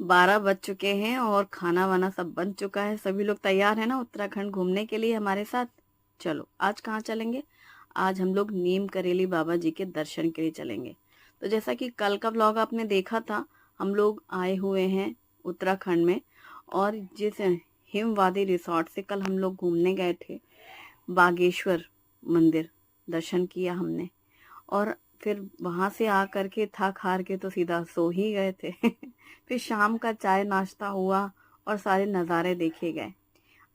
12 बज चुके हैं और खाना वाना सब बन चुका है। सभी लोग तैयार हैं ना उत्तराखंड घूमने के लिए हमारे साथ। चलो आज कहाँ चलेंगे? आज हम लोग नीम करेली बाबा जी के दर्शन के लिए चलेंगे। तो जैसा कि कल का व्लॉग आपने देखा था, हम लोग आए हुए हैं उत्तराखंड में। और जिस हिमवादी रिसोर्ट से कल हम लोग घूमने गए थे, बागेश्वर मंदिर दर्शन किया हमने। और फिर वहां से आ करके थक हार के तो सीधा सो ही गए थे। फिर शाम का चाय नाश्ता हुआ और सारे नज़ारे देखे गए।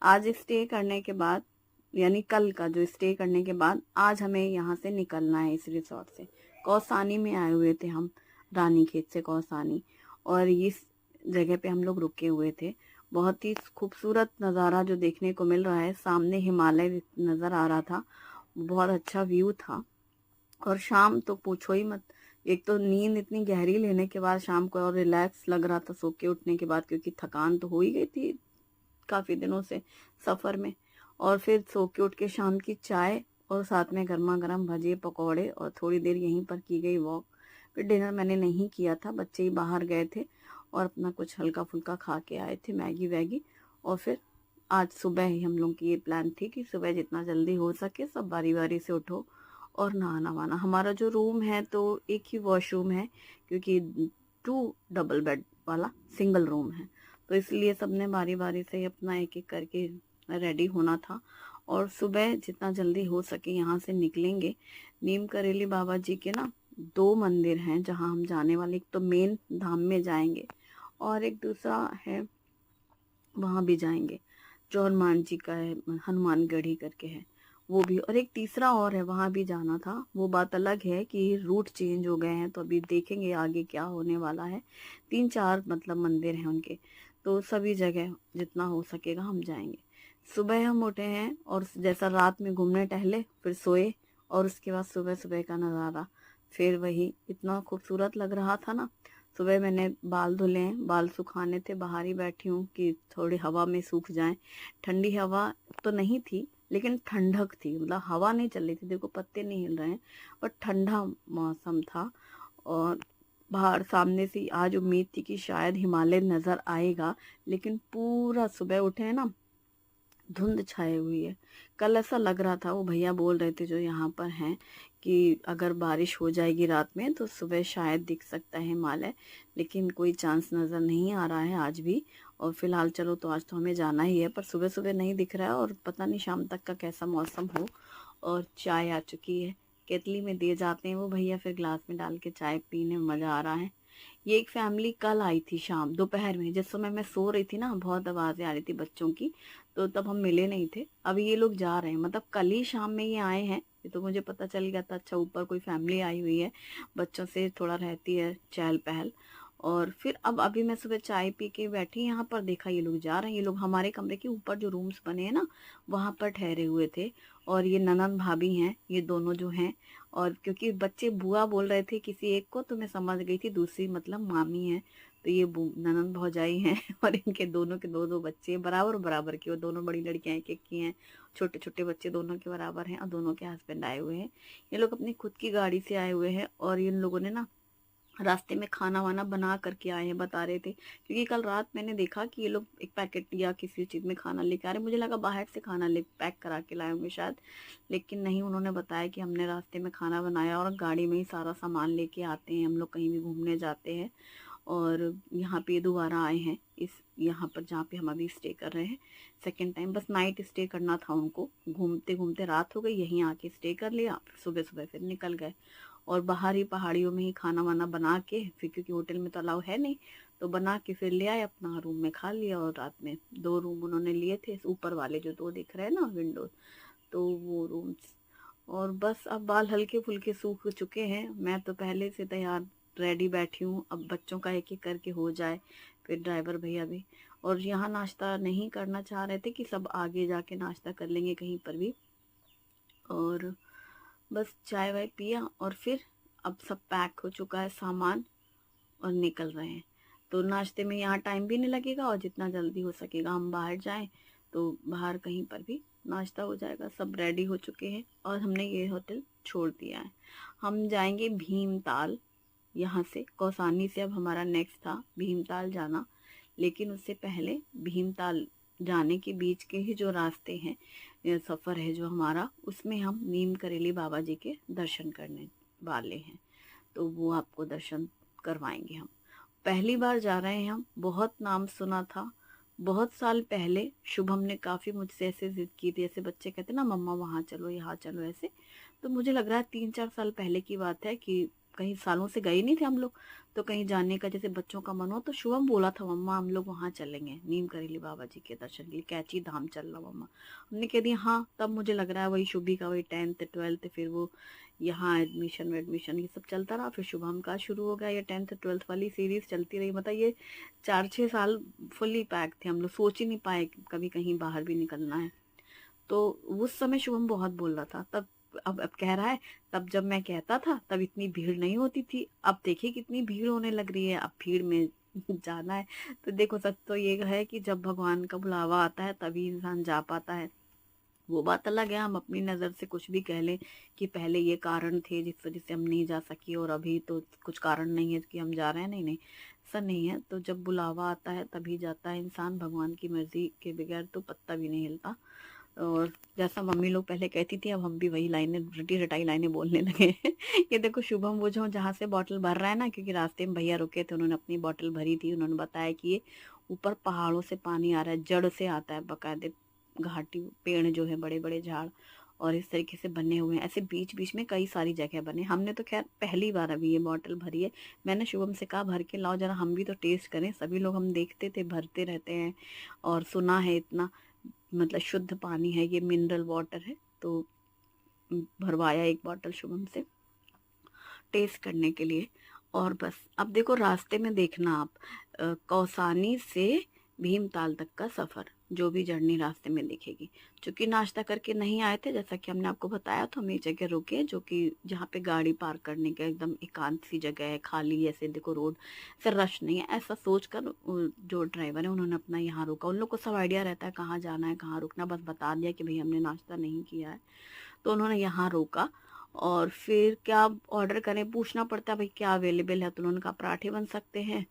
आज स्टे करने के बाद, यानी कल का जो स्टे करने के बाद, आज हमें यहाँ से निकलना है इस रिसोर्ट से। कौसानी में आए हुए थे हम, रानीखेत से कौसानी। और इस जगह पे हम लोग रुके हुए थे। बहुत ही खूबसूरत नज़ारा जो देखने को मिल रहा है, सामने हिमालय नज़र आ रहा था। बहुत अच्छा व्यू था। और शाम तो पूछो ही मत। एक तो नींद इतनी गहरी लेने के बाद शाम को और रिलैक्स लग रहा था सो के उठने के बाद, क्योंकि थकान तो हो ही गई थी काफी दिनों से सफर में। और फिर सो के उठ के शाम की चाय और साथ में गर्मा गर्म भजे पकौड़े और थोड़ी देर यहीं पर की गई वॉक। फिर डिनर मैंने नहीं किया था, बच्चे ही बाहर गए थे और अपना कुछ हल्का फुल्का खा के आए थे, मैगी वैगी। और फिर आज सुबह ही हम लोग की ये प्लान थी कि सुबह जितना जल्दी हो सके सब बारी बारी से उठो और नहाना वाना। हमारा जो रूम है तो एक ही वॉशरूम है, क्योंकि 2 डबल बेड वाला सिंगल रूम है। तो इसलिए सबने बारी बारी से अपना एक एक करके रेडी होना था। और सुबह जितना जल्दी हो सके यहाँ से निकलेंगे। नीम करेली बाबा जी के ना 2 मंदिर हैं जहाँ हम जाने वाले। एक तो मेन धाम में जाएंगे और एक दूसरा है, वहां भी जाएंगे जो हनुमान जी का है, हनुमानगढ़ी करके है वो भी। और एक तीसरा और है, वहां भी जाना था। वो बात अलग है कि रूट चेंज हो गए हैं, तो अभी देखेंगे आगे क्या होने वाला है। 3-4 मतलब मंदिर हैं उनके। तो सभी जगह जितना हो सकेगा हम जाएंगे। सुबह हम उठे हैं और जैसा रात में घूमने टहले फिर सोए। और उसके बाद सुबह सुबह का नज़ारा फिर वही इतना खूबसूरत लग रहा था ना। सुबह मैंने बाल धुले हैं, बाल सुखाने थे, बाहर ही बैठी हूँ कि थोड़ी हवा में सूख जाएं। ठंडी हवा तो नहीं थी लेकिन ठंडक थी, मतलब हवा नहीं चल रही थी, देखो पत्ते नहीं हिल रहे हैं, पर ठंडा मौसम था। और बाहर सामने से आज उम्मीद थी कि शायद हिमालय नजर आएगा, लेकिन पूरा सुबह उठे हैं ना, धुंध छाई हुई है। कल ऐसा लग रहा था, वो भैया बोल रहे थे जो यहाँ पर हैं, कि अगर बारिश हो जाएगी रात में तो सुबह शायद दिख सकता है हिमालय। लेकिन कोई चांस नज़र नहीं आ रहा है आज भी। और फिलहाल चलो, तो आज तो हमें जाना ही है, पर सुबह सुबह नहीं दिख रहा है और पता नहीं शाम तक का कैसा मौसम हो। और चाय आ चुकी है, केतली में दिए जाते हैं वो भैया, फिर ग्लास में डाल के चाय पीने में मज़ा आ रहा है। ये एक फैमिली कल आई थी शाम दोपहर में, जिस समय मैं सो रही थी ना, बहुत आवाजें आ रही थी बच्चों की। तो तब हम मिले नहीं थे। अभी ये लोग जा रहे हैं, मतलब कल ही शाम में ये आए हैं। ये तो मुझे पता चल गया था, अच्छा ऊपर कोई फैमिली आई हुई है, बच्चों से थोड़ा रहती है चहल पहल। और फिर अब अभी मैं सुबह चाय पी के बैठी यहाँ पर, देखा ये लोग जा रहे हैं। ये लोग हमारे कमरे के ऊपर जो रूम्स बने हैं ना, वहां पर ठहरे हुए थे। और ये ननंद भाभी हैं ये दोनों जो हैं। और क्योंकि बच्चे बुआ बोल रहे थे किसी एक को, तो मैं समझ गई थी दूसरी मतलब मामी है। तो ये ननंद भौजाई हैं। और इनके दोनों के दो दो बच्चे बराबर बराबर के, वो दोनों बड़ी लड़कियां एक एक की हैं। छोटे छोटे बच्चे दोनों के बराबर हैं और दोनों के हस्बैंड आए हुए हैं। ये लोग अपनी खुद की गाड़ी से आए हुए हैं। और इन लोगों ने ना रास्ते में खाना वाना बना करके आए हैं, बता रहे थे। क्योंकि कल रात मैंने देखा कि ये लोग एक पैकेट या किसी चीज़ में खाना लेके आ रहे, मुझे लगा बाहर से खाना ले पैक करा के लाए होंगे शायद। लेकिन नहीं, उन्होंने बताया कि हमने रास्ते में खाना बनाया और गाड़ी में ही सारा सामान लेके आते हैं हम लोग, कहीं भी घूमने जाते हैं। और यहाँ पे दोबारा आए हैं इस यहाँ पर जहाँ पे हम अभी स्टे कर रहे हैं, सेकेंड टाइम। बस नाइट स्टे करना था उनको, घूमते घूमते रात हो गई, यहीं आके स्टे कर लिया, फिर सुबह सुबह फिर निकल गए। और बाहर ही पहाड़ियों में ही खाना वाना बना के फिर, क्योंकि होटल में तो अलाउ है नहीं, तो बना के फिर ले आए, अपना रूम में खा लिया। और रात में 2 रूम उन्होंने लिए थे, ऊपर वाले जो 2 दिख रहे हैं ना विंडो, तो वो रूम्स। और बस अब बाल हल्के फुल्के सूख चुके हैं, मैं तो पहले से तैयार रेडी बैठी हूँ। अब बच्चों का एक एक करके हो जाए, फिर ड्राइवर भैया भी। और यहाँ नाश्ता नहीं करना चाह रहे थे कि सब आगे जाके नाश्ता कर लेंगे कहीं पर भी। और बस चाय वाय पिया और फिर अब सब पैक हो चुका है सामान और निकल रहे हैं। तो नाश्ते में यहाँ टाइम भी नहीं लगेगा और जितना जल्दी हो सकेगा हम बाहर जाएं, तो बाहर कहीं पर भी नाश्ता हो जाएगा। सब रेडी हो चुके हैं और हमने ये होटल छोड़ दिया है। हम जाएंगे भीमताल, यहाँ से कौसानी से अब हमारा नेक्स्ट था भीमताल जाना, लेकिन उससे पहले भीमताल जाने के बीच के ही जो रास्ते हैं, सफ़र है जो हमारा, उसमें हम नीम करेली बाबा जी के दर्शन करने वाले हैं। तो वो आपको दर्शन करवाएंगे हम। पहली बार जा रहे हैं हम, बहुत नाम सुना था। बहुत साल पहले शुभम ने काफ़ी मुझसे ऐसे जिद की थी, ऐसे बच्चे कहते ना मम्मा वहाँ चलो यहाँ चलो ऐसे। तो मुझे लग रहा है 3-4 साल पहले की बात है कि कहीं सालों से गए नहीं थे हम लोग, तो कहीं जाने का जैसे बच्चों का मन हो, तो शुभम बोला था मम्मा हम लोग वहाँ चलेंगे नीम करेली बाबा जी के दर्शन के लिए, कैची धाम चलना मम्मा। हमने कह दिया हाँ। तब मुझे लग रहा है वही शुभी का वही 10th 12th, फिर वो यहाँ एडमिशन ये सब चलता रहा, फिर शुभम का शुरू हो गया, ये 10th 12th वाली सीरीज चलती रही। मतलब ये 4-6 साल फुल्ली पैक थे हम लोग, सोच ही नहीं पाए कि कभी कहीं बाहर भी निकलना है। तो उस समय शुभम बहुत बोल रहा था तब। अब कह रहा है तब जब मैं कहता था तब इतनी भीड़ नहीं होती थी, अब देखिए कितनी भीड़ होने लग रही है, अब भीड़ में जाना है। तो देखो सच तो ये है कि जब भगवान का बुलावा आता है तभी इंसान जा पाता है। वो बात अलग है हम अपनी नज़र से कुछ भी कह लें कि पहले ये कारण थे जिस वजह से हम नहीं जा सकी, और अभी तो कुछ कारण नहीं है कि हम जा रहे हैं। नहीं नहीं, ऐसा नहीं है। तो जब बुलावा आता है तभी जाता है इंसान, भगवान की मर्जी के बगैर तो पत्ता भी नहीं हिलता। और जैसा मम्मी लोग पहले कहती थी, अब हम भी वही लाइनें, रटी रटाई लाइनें बोलने लगे हैं। ये देखो शुभम वो जो जहाँ से बॉटल भर रहा है ना, क्योंकि रास्ते में भैया रुके थे, उन्होंने अपनी बॉटल भरी थी। उन्होंने बताया कि ये ऊपर पहाड़ों से पानी आ रहा है, जड़ से आता है बकायदे, घाटी पेड़ जो है बड़े बड़े झाड़ और इस तरीके से बने हुए हैं, ऐसे बीच बीच में कई सारी जगह बने। हमने तो खैर पहली बार अभी ये बॉटल भरी है। मैंने शुभम से कहा भर के लाओ जरा, हम भी तो टेस्ट करें। सभी लोग हम देखते थे भरते रहते हैं और सुना है इतना मतलब शुद्ध पानी है ये, मिनरल वाटर है। तो भरवाया एक बॉटल शुभम से टेस्ट करने के लिए। और बस अब देखो रास्ते में देखना आप, कौसानी से भीमताल तक का सफ़र, जो भी जर्नी रास्ते में दिखेगी। चूंकि नाश्ता करके नहीं आए थे, जैसा कि हमने आपको बताया, तो हम एक जगह रुके जो कि जहाँ पे गाड़ी पार्क करने का एकदम एकांत सी जगह है, खाली ऐसे देखो रोड से रश नहीं है, ऐसा सोच कर जो ड्राइवर है उन्होंने अपना यहाँ रोका। उन लोग को सब आइडिया रहता है कहाँ जाना है कहाँ रुकना, बस बता दिया कि भाई हमने नाश्ता नहीं किया है, तो उन्होंने यहाँ रोका। और फिर क्या ऑर्डर करें, पूछना पड़ता है भाई क्या अवेलेबल है, तो उन्होंने कहा पराठे बन सकते हैं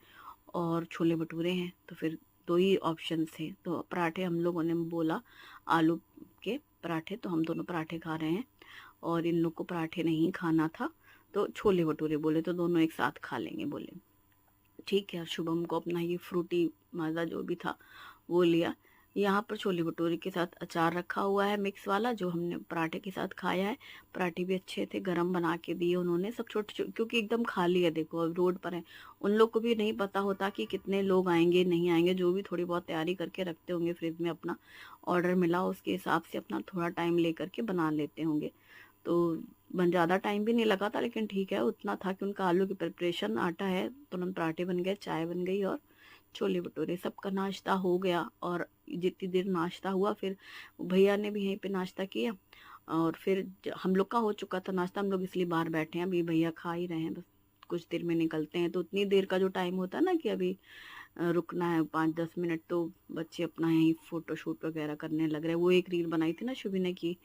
और छोले भटूरे हैं। तो फिर दो ही ऑप्शन थे, तो पराठे हम लोगों ने बोला, आलू के पराठे, तो हम दोनों पराठे खा रहे हैं। और इन लोग को पराठे नहीं खाना था तो छोले भटूरे बोले, तो दोनों एक साथ खा लेंगे बोले। ठीक है, शुभम को अपना ये फ्रूटी माजा जो भी था वो लिया। यहाँ पर छोले भटूरे के साथ अचार रखा हुआ है मिक्स वाला, जो हमने पराठे के साथ खाया है। पराठे भी अच्छे थे, गरम बना के दिए उन्होंने, सब छोटे छोटे, क्योंकि एकदम खाली है देखो अब रोड पर है। उन लोग को भी नहीं पता होता कि कितने लोग आएंगे नहीं आएंगे, जो भी थोड़ी बहुत तैयारी करके रखते होंगे फ्रिज में, अपना ऑर्डर मिला उसके हिसाब से अपना थोड़ा टाइम ले करके बना लेते होंगे। तो बन ज़्यादा टाइम भी नहीं लगा था, लेकिन ठीक है उतना था कि उनका आलू की प्रिपरेशन, आटा है, तुरंत पराठे बन गए, चाय बन गई और छोले भटूरे, सबका नाश्ता हो गया। और जितनी देर नाश्ता हुआ फिर भैया ने भी यहीं पे नाश्ता किया। और फिर हम लोग का हो चुका था नाश्ता, हम लोग इसलिए बाहर बैठे हैं, अभी भैया खा ही रहे हैं, बस कुछ देर में निकलते हैं। तो उतनी देर का जो टाइम होता है ना कि अभी रुकना है 5-10 मिनट, तो बच्चे अपना यहीं फोटो शूट वगैरह करने लग रहे हैं। वो एक रील बनाई थी ना शुभी ने की,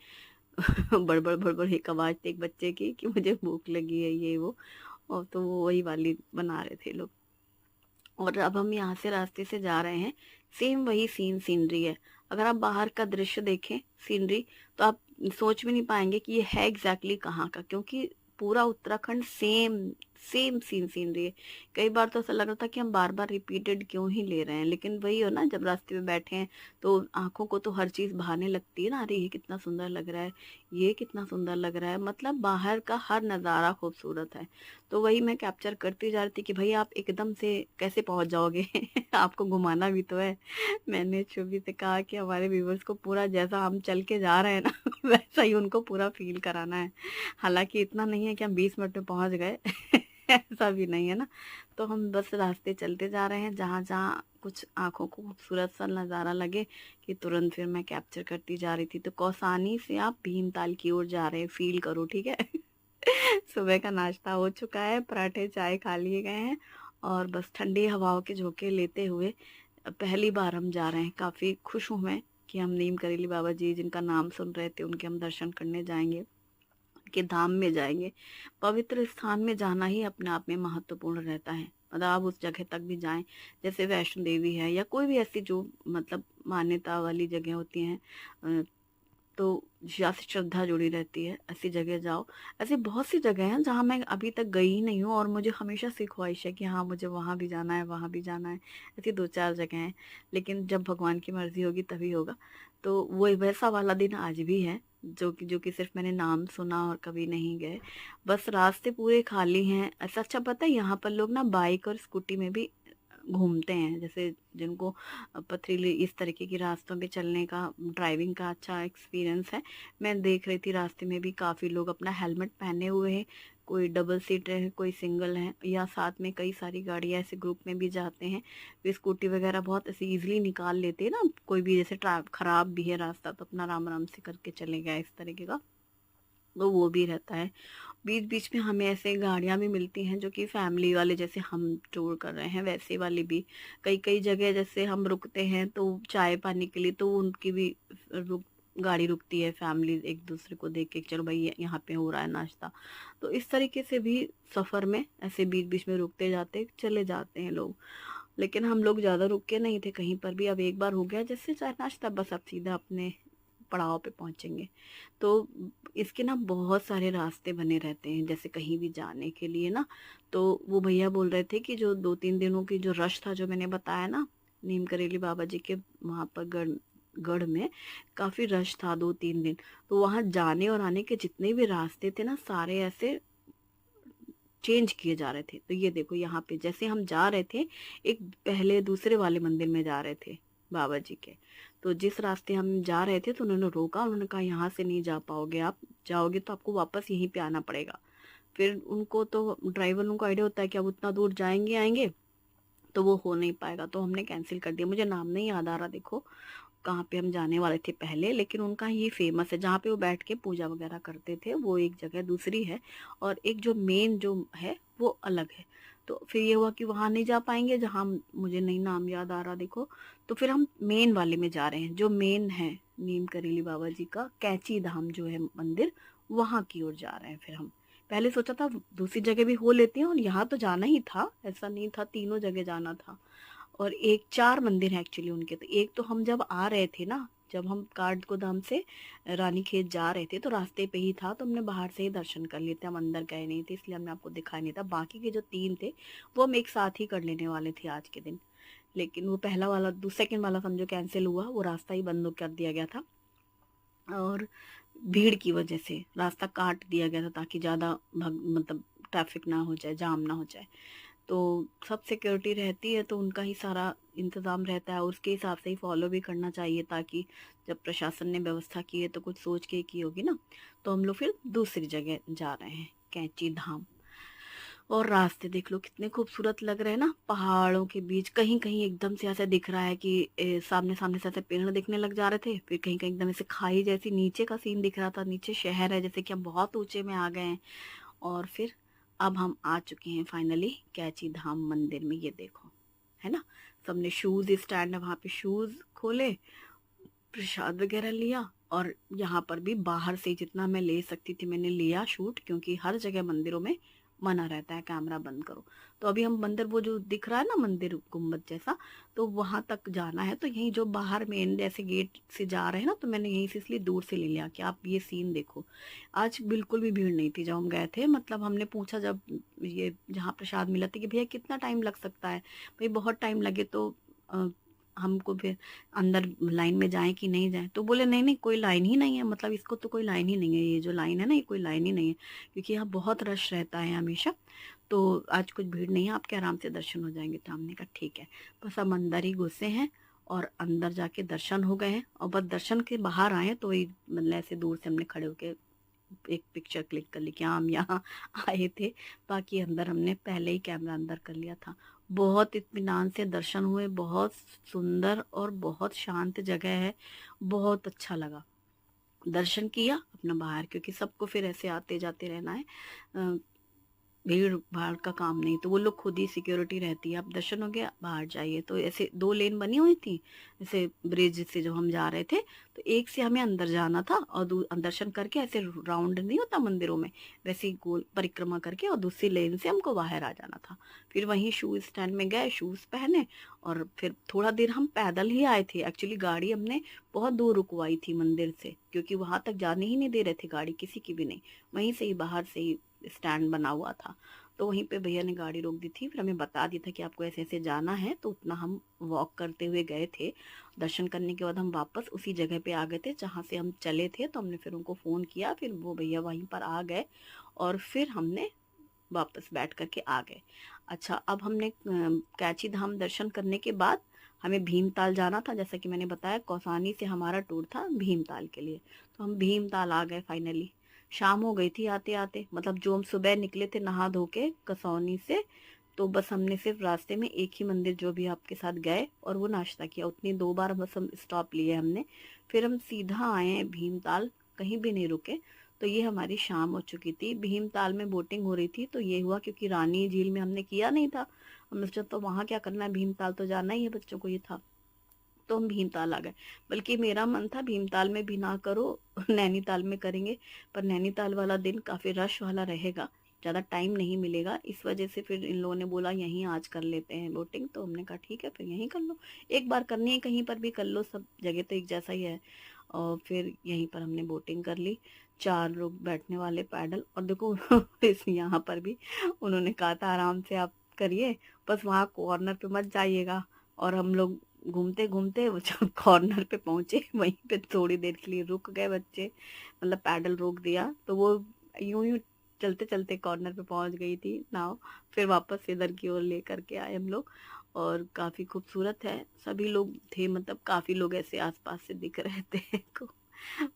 बड़बड़ बड़बड़ एक आवाज थी एक बच्चे की कि मुझे भूख लगी है ये वो, और तो वो वही वाली बना रहे थे लोग। और अब हम यहाँ से रास्ते से जा रहे हैं, सेम वही सीनरी है। अगर आप बाहर का दृश्य देखें सीनरी, तो आप सोच भी नहीं पाएंगे कि ये है एग्जैक्टली कहाँ का, क्योंकि पूरा उत्तराखंड सेम सेम सीनरी है। कई बार तो ऐसा लग रहा था कि हम बार बार रिपीटेड क्यों ही ले रहे हैं, लेकिन वही हो ना, जब रास्ते में बैठे हैं तो आंखों को तो हर चीज भाने लगती है ना, अरे ये कितना सुंदर लग रहा है, ये कितना सुंदर लग रहा है, मतलब बाहर का हर नज़ारा खूबसूरत है। तो वही मैं कैप्चर करती जा रही थी कि भाई आप एकदम से कैसे पहुंच जाओगे, आपको घुमाना भी तो है। मैंने शुभी से कहा कि हमारे व्यूवर्स को पूरा जैसा हम चल के जा रहे हैं ना वैसा ही उनको पूरा फील कराना है। हालांकि इतना नहीं है कि हम 20 मिनट में पहुंच गए, ऐसा भी नहीं है ना। तो हम बस रास्ते चलते जा रहे हैं, जहाँ जहाँ कुछ आंखों को खूबसूरत सा नज़ारा लगे कि तुरंत फिर मैं कैप्चर करती जा रही थी। तो कौसानी से आप भीमताल की ओर जा रहे हैं, फील करो ठीक है। सुबह का नाश्ता हो चुका है, पराठे चाय खा लिए गए हैं, और बस ठंडी हवाओं के झोंके लेते हुए पहली बार हम जा रहे हैं। काफ़ी खुश हूँ मैं कि हम नीम करेली बाबा जी जिनका नाम सुन रहे थे उनके हम दर्शन करने जाएंगे। के धाम में जाएंगे। पवित्र स्थान में जाना ही अपने आप में महत्वपूर्ण रहता है। मतलब आप उस जगह तक भी जाएं, जैसे वैष्णो देवी है या कोई भी ऐसी जो मतलब मान्यता वाली जगह होती हैं, तो या से श्रद्धा जुड़ी रहती है, ऐसी जगह जाओ। ऐसी बहुत सी जगह हैं जहाँ मैं अभी तक गई ही नहीं हूँ और मुझे हमेशा से ख्वाहिश है कि हाँ मुझे वहाँ भी जाना है, वहाँ भी जाना है। ऐसी दो चार जगह हैं, लेकिन जब भगवान की मर्जी होगी तभी होगा। तो वो वैसा वाला दिन आज भी है, जो कि सिर्फ मैंने नाम सुना और कभी नहीं गए। बस रास्ते पूरे खाली हैं। ऐसा अच्छा पता है, यहाँ पर लोग ना बाइक और स्कूटी में भी घूमते हैं, जैसे जिनको पथरीली इस तरीके की रास्तों पे चलने का, ड्राइविंग का अच्छा एक्सपीरियंस है। मैं देख रही थी रास्ते में भी काफ़ी लोग अपना हेलमेट पहने हुए हैं। कोई डबल सीटर है, कोई सिंगल है, या साथ में कई सारी गाड़ियाँ ऐसे ग्रुप में भी जाते हैं। वे स्कूटी वगैरह बहुत ऐसे इजीली निकाल लेते हैं ना। कोई भी जैसे खराब भी है रास्ता तो अपना आराम आराम से करके चले गए, इस तरीके का तो वो भी रहता है। बीच बीच में हमें ऐसे गाड़ियां भी मिलती हैं जो कि फैमिली वाले, जैसे हम टूर कर रहे हैं वैसे वाली भी। कई कई जगह जैसे हम रुकते हैं तो चाय पानी के लिए, तो उनकी भी गाड़ी रुकती है। फैमिली एक दूसरे को देख के चलो भाई यहाँ पे हो रहा है नाश्ता, तो इस तरीके से भी सफ़र में ऐसे बीच बीच में रुकते जाते चले जाते हैं लोग। लेकिन हम लोग ज़्यादा रुक के नहीं थे कहीं पर भी। अब एक बार हो गया जैसे चाय नाश्ता, बस अब सीधा अपने पड़ाव पे पहुंचेंगे। तो इसके ना बहुत सारे रास्ते बने रहते हैं, जैसे कहीं भी जाने के लिए ना। तो वो भैया बोल रहे थे कि जो 2-3 दिनों की जो रश था, जो मैंने बताया ना नीम करेली बाबा जी के वहाँ पर गढ़ गढ़ में काफी रश था 2-3 दिन। तो वहां जाने और आने के जितने भी रास्ते थे ना, सारे ऐसे चेंज किए जा रहे थे। तो ये देखो यहाँ पे जैसे हम जा रहे थे, एक पहले दूसरे वाले मंदिर में जा रहे थे बाबा जी के। तो जिस रास्ते हम जा रहे थे तो उन्होंने रोका, उन्होंने कहा यहाँ से नहीं जा पाओगे, आप जाओगे तो आपको वापस यहीं पे आना पड़ेगा। फिर उनको तो ड्राइवर को आइडिया होता है कि अब उतना दूर जाएंगे आएंगे तो वो हो नहीं पाएगा, तो हमने कैंसिल कर दिया। मुझे नाम नहीं याद आ रहा देखो कहाँ पे हम जाने वाले थे पहले, लेकिन उनका ये फेमस है जहाँ पे वो बैठ के पूजा वगैरह करते थे, वो एक जगह दूसरी है। और एक जो मेन जो है वो अलग है। तो फिर ये हुआ कि वहां नहीं जा पाएंगे, जहाँ मुझे नहीं नाम याद आ रहा देखो। तो फिर हम मेन वाले में जा रहे हैं, जो मेन है नीम करेली बाबा जी का कैची धाम जो है मंदिर, वहां की ओर जा रहे हैं। फिर हम पहले सोचा था दूसरी जगह भी हो लेते हैं, और यहाँ तो जाना ही था, ऐसा नहीं था, तीनों जगह जाना था। और एक 4 मंदिर है एक्चुअली उनके। तो एक तो हम जब आ रहे थे ना, जब हम काठ गोदाम से रानी खेत जा रहे थे तो रास्ते पे ही था, तो हमने बाहर से ही दर्शन कर लिए थे, हम अंदर गए नहीं थे, इसलिए हमने आपको दिखाया नहीं था। बाकी के जो 3 थे वो हम एक साथ ही कर लेने वाले थे आज के दिन। लेकिन वो पहला वाला सेकंड वाला समझो कैंसिल हुआ, वो रास्ता ही बंद कर दिया गया था। और भीड़ की वजह से रास्ता काट दिया गया था ताकि ज़्यादा मतलब ट्रैफिक ना हो जाए, जाम ना हो जाए। तो सब सिक्योरिटी रहती है तो उनका ही सारा इंतज़ाम रहता है, उसके हिसाब से ही फॉलो भी करना चाहिए, ताकि जब प्रशासन ने व्यवस्था की है तो कुछ सोच के की होगी ना। तो हम लोग फिर दूसरी जगह जा रहे हैं, कैंची धाम। और रास्ते देख लो कितने खूबसूरत लग रहे हैं ना, पहाड़ों के बीच। कहीं कहीं एकदम से ऐसा दिख रहा है कि सामने सामने से ऐसे पेड़ दिखने लग जा रहे थे, फिर कहीं कहीं एकदम ऐसे खाई जैसी नीचे का सीन दिख रहा था, नीचे शहर है, जैसे कि हम बहुत ऊंचे में आ गए हैं। और फिर अब हम आ चुके हैं फाइनली कैची धाम मंदिर में। ये देखो है ना, सबने शूज स्टैंड है वहां पे, शूज खोले, प्रसाद वगैरह लिया। और यहाँ पर भी बाहर से जितना मैं ले सकती थी मैंने लिया शूट, क्योंकि हर जगह मंदिरों में मना रहता है कैमरा बंद करो। तो अभी हम मंदिर, वो जो दिख रहा है ना मंदिर गुम्बद जैसा, तो वहां तक जाना है। तो यही जो बाहर मेन जैसे गेट से जा रहे हैं ना, तो मैंने यहीं से इसलिए दूर से ले लिया कि आप ये सीन देखो। आज बिल्कुल भी भीड़ नहीं थी जब हम गए थे। मतलब हमने पूछा जब ये जहाँ प्रसाद मिला था कि भैया कितना टाइम लग सकता है, भाई बहुत टाइम लगे तो हमको फिर अंदर लाइन में जाएं कि नहीं जाएं। तो बोले नहीं नहीं कोई लाइन ही नहीं है, मतलब इसको तो कोई लाइन ही नहीं है, ये जो लाइन है ना ये कोई लाइन ही नहीं है, क्योंकि यहाँ बहुत रश रहता है हमेशा। तो आज कुछ भीड़ नहीं है, आपके आराम से दर्शन हो जाएंगे। तो हमने कहा ठीक है, बस हम अंदर ही घुसे हैं और अंदर जाके दर्शन हो गए हैं। और बस दर्शन के बाहर आए तो वही मतलब ऐसे दूर से हमने खड़े होके एक पिक्चर क्लिक कर ली कि हाँ हम यहाँ आए थे। बाकी अंदर हमने पहले ही कैमरा अंदर कर लिया था। बहुत इत्मीनान से दर्शन हुए, बहुत सुंदर और बहुत शांत जगह है, बहुत अच्छा लगा। दर्शन किया अपना बाहर, क्योंकि सबको फिर ऐसे आते जाते रहना है। भीड़ भाड़ का काम नहीं, तो वो लोग खुद ही सिक्योरिटी रहती है। आप दर्शन हो गया, बाहर जाइए। तो ऐसे 2 लेन बनी हुई थी, जैसे ब्रिज से जब हम जा रहे थे, तो एक से हमें अंदर जाना था और दर्शन करके ऐसे राउंड नहीं होता मंदिरों में, वैसे ही गोल परिक्रमा करके और दूसरी लेन से हमको बाहर आ जाना था। फिर वहीं शू स्टैंड में गए, शूज पहने, और फिर थोड़ा देर हम पैदल ही आए थे। एक्चुअली गाड़ी हमने बहुत दूर रुकवाई थी मंदिर से, क्योंकि वहां तक जाने ही नहीं दे रहे थे गाड़ी, किसी की भी नहीं। वहीं से ही बाहर से ही स्टैंड बना हुआ था, तो वहीं पे भैया ने गाड़ी रोक दी थी। फिर हमें बता दिया था कि आपको ऐसे ऐसे जाना है, तो उतना हम वॉक करते हुए गए थे। दर्शन करने के बाद हम वापस उसी जगह पे आ गए थे जहाँ से हम चले थे। तो हमने फिर उनको फ़ोन किया, फिर वो भैया वहीं पर आ गए और फिर हमने वापस बैठ करके आ गए। अच्छा, अब हमने कैची धाम दर्शन करने के बाद हमें भीमताल जाना था। जैसा कि मैंने बताया, कौसानी से हमारा टूर था भीमताल के लिए। तो हम भीमताल आ गए फाइनली। शाम हो गई थी आते आते, मतलब जो हम सुबह निकले थे नहा धो के कसौनी से, तो बस हमने सिर्फ रास्ते में एक ही मंदिर जो भी आपके साथ गए और वो नाश्ता किया, उतनी 2 बार बस हम स्टॉप लिए हमने। फिर हम सीधा आए हैं भीमताल, कहीं भी नहीं रुके। तो ये हमारी शाम हो चुकी थी। भीमताल में बोटिंग हो रही थी, तो ये हुआ क्योंकि रानी झील में हमने किया नहीं था। हमने सोचा तो वहां क्या करना है, भीमताल तो जाना ही है बच्चों को, ये था। तो हम भीमताल आ गए। बल्कि मेरा मन था भीमताल में भी ना करो, नैनीताल में करेंगे। पर नैनीताल वाला दिन काफी रश वाला रहेगा, ज्यादा टाइम नहीं मिलेगा। इस वजह से फिर इन लोगों ने बोला यहीं आज कर लेते हैं बोटिंग। तो हमने कहा ठीक है, फिर यहीं कर लो। एक बार करनी है कहीं पर भी कर लो, सब जगह तो एक जैसा ही है। और फिर यहीं पर हमने बोटिंग कर ली। 4 लोग बैठने वाले पैडल, और देखो इस यहाँ पर भी उन्होंने कहा था आराम से आप करिए, बस वहाँ कॉर्नर पे मत जाइएगा। और हम लोग घूमते घूमते वो जब कॉर्नर पे पहुंचे, वहीं पे थोड़ी देर के लिए रुक गए बच्चे, मतलब पैडल रोक दिया, तो वो यूं यूं चलते चलते कॉर्नर पे पहुंच गई थी नाव। फिर वापस इधर की ओर ले करके आए हम लोग। और काफी खूबसूरत है, सभी लोग थे, मतलब काफी लोग ऐसे आसपास से दिख रहे थे को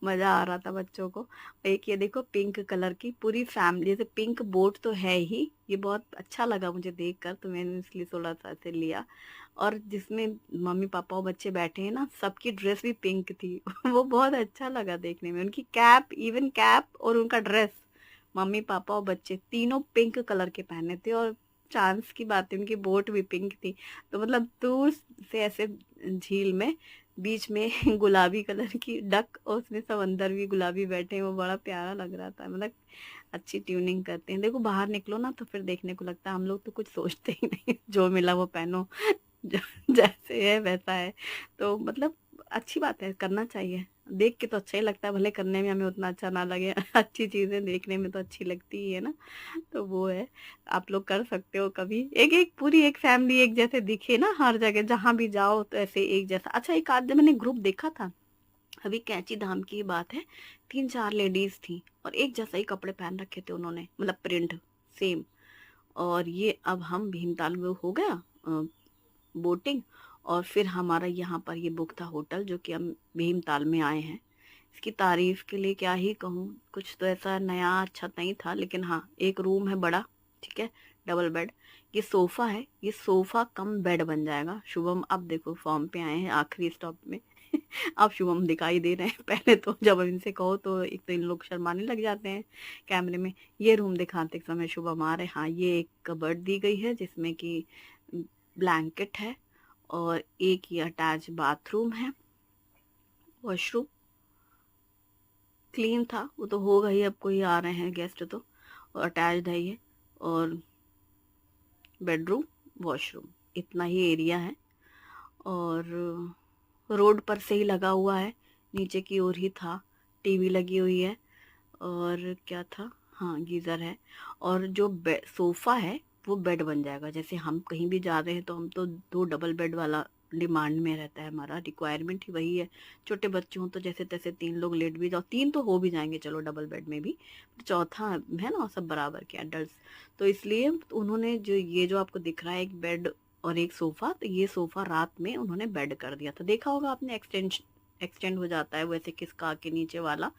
मजा आ रहा था बच्चों को। एक ये देखो पिंक कलर की पूरी फैमिली, जैसे पिंक बोट तो है ही, ये बहुत अच्छा लगा मुझे देखकर, तो मैंने इसलिए थोड़ा सा ऐसे लिया। और जिसमें मम्मी पापा और बच्चे बैठे हैं ना, सबकी ड्रेस भी पिंक थी वो बहुत अच्छा लगा देखने में, उनकी कैप, इवन कैप और उनका ड्रेस, मम्मी पापा और बच्चे तीनों पिंक कलर के पहने थे। और चांस की बात है, उनकी बोट भी पिंक थी। तो मतलब दूर से ऐसे झील में बीच में गुलाबी कलर की डक, और उसमें सब अंदर भी गुलाबी बैठे हैं, वो बड़ा प्यारा लग रहा था। मतलब अच्छी ट्यूनिंग करते हैं। देखो बाहर निकलो ना तो फिर देखने को लगता है, हम लोग तो कुछ सोचते ही नहीं, जो मिला वो पहनो, जैसे है वैसा है। तो मतलब अच्छी बात है, करना चाहिए। देख के तो अच्छा ही लगता है, भले करने में हमें उतना अच्छा ना लगे अच्छी चीजें देखने में तो अच्छी लगती ही है ना। तो वो है, आप लोग कर सकते हो कभी। एक एक पूरी एक फैमिली एक जैसे दिखे ना हर जगह, जहां भी जाओ तो ऐसे एक जैसा। अच्छा, एक आध मैंने ग्रुप देखा था, अभी कैंची धाम की बात है, 3 4 लेडीज थी और एक जैसा ही कपड़े पहन रखे थे उन्होंने, मतलब प्रिंट सेम। और ये अब हम भीमताल में हो गया बोटिंग, और फिर हमारा यहाँ पर ये बुक था होटल, जो कि हम भीमताल में आए हैं। इसकी तारीफ के लिए क्या ही कहूँ, कुछ तो ऐसा नया अच्छा नहीं था, लेकिन हाँ एक रूम है बड़ा, ठीक है, डबल बेड। ये सोफा है, ये सोफा कम बेड बन जाएगा। शुभम अब देखो फॉर्म पे आए हैं आखिरी स्टॉप में अब शुभम दिखाई दे रहे हैं। पहले तो जब इनसे कहो तो एक तो इन लोग शर्माने लग जाते हैं कैमरे में। ये रूम दिखाते समय शुभम आ रहे। हाँ, ये एक कबर्ड दी गई है जिसमें कि ब्लैंकेट है, और एक ही अटैच बाथरूम है। वॉशरूम क्लीन था, वो तो होगा ही, अब कोई आ रहे हैं गेस्ट तो। और अटैच्ड है ये, और बेडरूम, वॉशरूम, इतना ही एरिया है। और रोड पर से ही लगा हुआ है, नीचे की ओर ही था। टीवी लगी हुई है, और क्या था, हाँ गीजर है। और जो सोफा है वो बेड बन जाएगा। जैसे हम कहीं भी जा रहे हैं तो हम तो 2 डबल बेड वाला डिमांड में रहता है, हमारा रिक्वायरमेंट ही वही है। छोटे बच्चे हों तो जैसे तैसे 3 लोग लेट भी जाओ, 3 तो हो भी जाएंगे चलो डबल बेड में भी, तो चौथा है ना, सब बराबर के एडल्ट। तो इसलिए उन्होंने जो ये जो आपको दिख रहा है एक बेड और एक सोफा, तो ये सोफा रात में उन्होंने बेड कर दिया था। देखा होगा आपने, एक्सटेंड हो जाता है वो ऐसे किसका के नीचे वाला,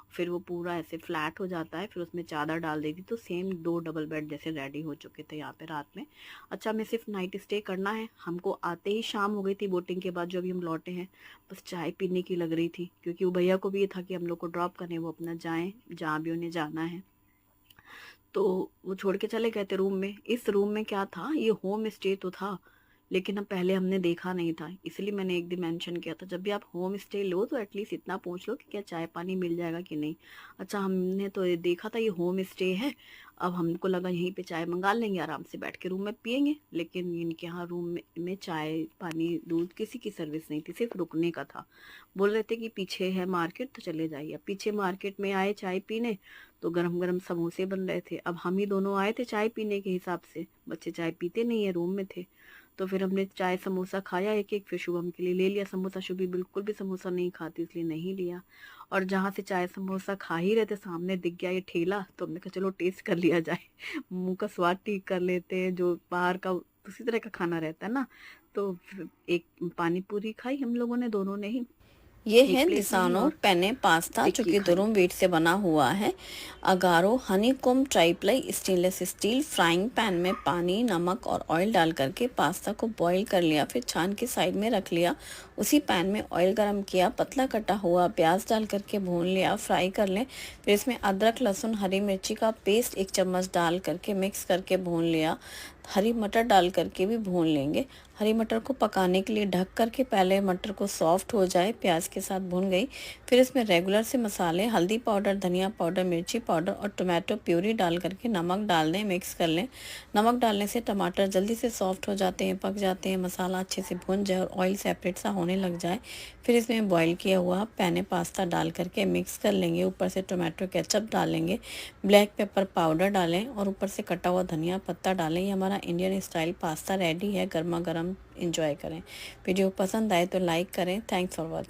फिर वो पूरा ऐसे फ्लैट हो जाता है, फिर उसमें चादर डाल देती, तो सेम 2 डबल बेड जैसे रेडी हो चुके थे यहाँ पे रात में। अच्छा, हमें सिर्फ नाइट स्टे करना है। हमको आते ही शाम हो गई थी बोटिंग के बाद, जो अभी हम लौटे हैं। बस चाय पीने की लग रही थी, क्योंकि वो भैया को भी ये था कि हम लोग को ड्रॉप करने वो अपना जाएं जहाँ भी उन्हें जाना है। तो वो छोड़ के चले गए थे रूम में। इस रूम में क्या था, ये होम स्टे तो था, लेकिन अब पहले हमने देखा नहीं था, इसलिए मैंने एक दिन मेंशन किया था जब भी आप होम स्टे लो तो एटलीस्ट इतना पूछ लो कि क्या चाय पानी मिल जाएगा कि नहीं। अच्छा, हमने तो ये देखा था ये होम स्टे है, अब हमको लगा यहीं पे चाय मंगा लेंगे, आराम से बैठ के रूम में पियेंगे, लेकिन इनके यहाँ रूम में चाय पानी दूध किसी की सर्विस नहीं थी, सिर्फ रुकने का था। बोल रहे थे कि पीछे है मार्केट तो चले जाइए। अब पीछे मार्केट में आए चाय पीने, तो गरम गरम समोसे बन रहे थे। अब हम ही दोनों आए थे चाय पीने के हिसाब से, बच्चे चाय पीते नहीं है, रूम में थे। तो फिर हमने चाय समोसा खाया एक एक, फिर शुभम के लिए ले लिया समोसा, शुभी बिल्कुल भी समोसा नहीं खाती इसलिए नहीं लिया। और जहाँ से चाय समोसा खा ही रहे थे सामने दिख गया ये ठेला, तो हमने कहा चलो टेस्ट कर लिया जाए मुंह का स्वाद ठीक कर लेते हैं, जो बाहर का उसी तरह का खाना रहता है ना। तो फिर एक पानी पूरी खाई हम लोगों ने, दोनों ने ही ये एक है प्लेट में ही, दिसानो और पेने पास्ता, जो टिक्की कि खाई। दुरुम व्हीट से बना हुआ है। Agaro honeycomb tri-ply stainless steel frying pan में पानी, नमक और ऑयल डाल करके पास्ता को बॉईल कर लिया, फिर छान के साइड में रख लिया। उसी पैन में ऑयल गरम किया, पतला कटा हुआ प्याज डाल करके भून लिया, फ्राई कर लें। फिर इसमें अदरक लहसुन हरी मिर्ची का पेस्ट 1 चम्मच डाल करके मिक्स करके भून लिया। हरी मटर डाल करके भी भून लेंगे। हरी मटर को पकाने के लिए ढक करके पहले मटर को सॉफ्ट हो जाए, प्याज के साथ भून गई। फिर इसमें रेगुलर से मसाले हल्दी पाउडर, धनिया पाउडर, मिर्ची पाउडर और टोमेटो प्यूरी डाल करके नमक डाल दें, मिक्स कर लें। नमक डालने से टमाटर जल्दी से सॉफ्ट हो जाते हैं, पक जाते हैं, मसाला अच्छे से भुन जाए और ऑयल सेपरेट सा होने लग जाए। फिर इसमें बॉईल किया हुआ पैने पास्ता डाल करके मिक्स कर लेंगे। ऊपर से टोमेटो केचप डालेंगे, ब्लैक पेपर पाउडर डालें और ऊपर से कटा हुआ धनिया पत्ता डालें। ये हमारा इंडियन स्टाइल पास्ता रेडी है, गर्मा गर्म एंजॉय करें। वीडियो पसंद आए तो लाइक करें। Thanks for watching.